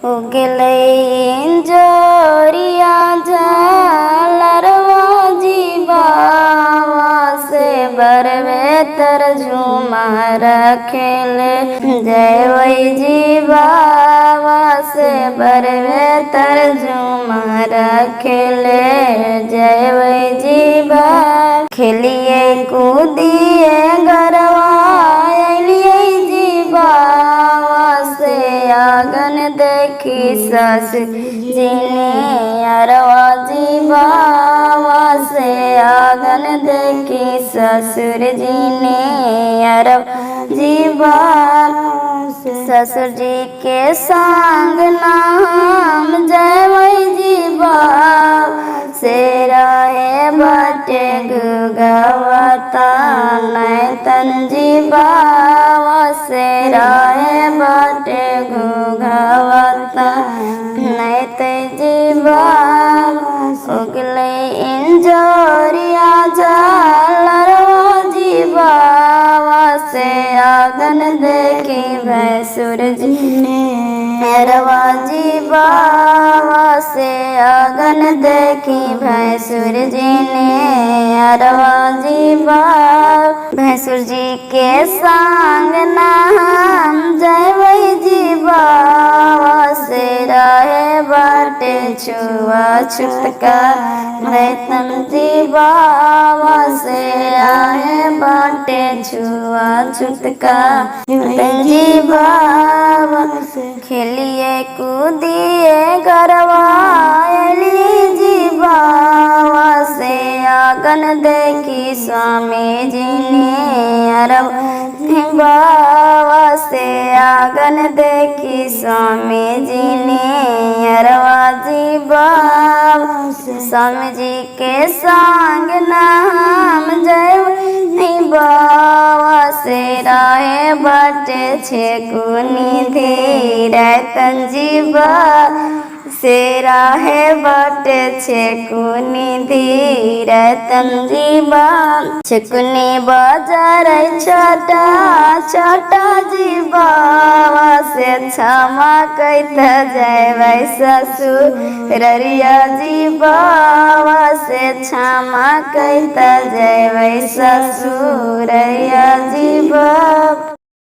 उगले इंजोरिया झालरवा जीबावा से बरवे तरजुमार खेले जय वही जीबावा से बरवे तरजुमार खेले जय वही जीबा खेलिए कूदिए गरवा आगन देखी सस जीने अरवा जीबावा से आगन देखी ससुर जीने अरव जीबा ससुर जी के संग नाम जय वही जीबा से रहे बटे गुगवता नैतन जीबावा से रहे बटे गुगवता नैत जीबा उगले इंजोरिया झालरवा जीबावा से आगन देखी भैंसुर जी ने रवा जीबावा से आगन देखी भैंसुर जी ने रवा जीबा भैंसुर जी के संग नाम जय वही जीबावा से रहे बाटे छुआ छुटका नैतन जीबावा से रहे बाटे छुआ छुटका जीबावा खेलिए कूदिए गरवाली जीबावा से आगन देखी स्वामी जी ने अरब बावा से आगन देखी स्वामी जी ने अरवा जीबा स्वामी जी के संग नाम जय बावा से राहे बटे छे कुनी धीरे तंजीबा से राहे बटे छे कुनी धीरे तंजीबा छकुनी बाजार छोटा छोटा जीबावा से क्षमा कैता जय वै ससुररिया जीबावा से क्षमा कैता जय वै ससुररिया जीबा।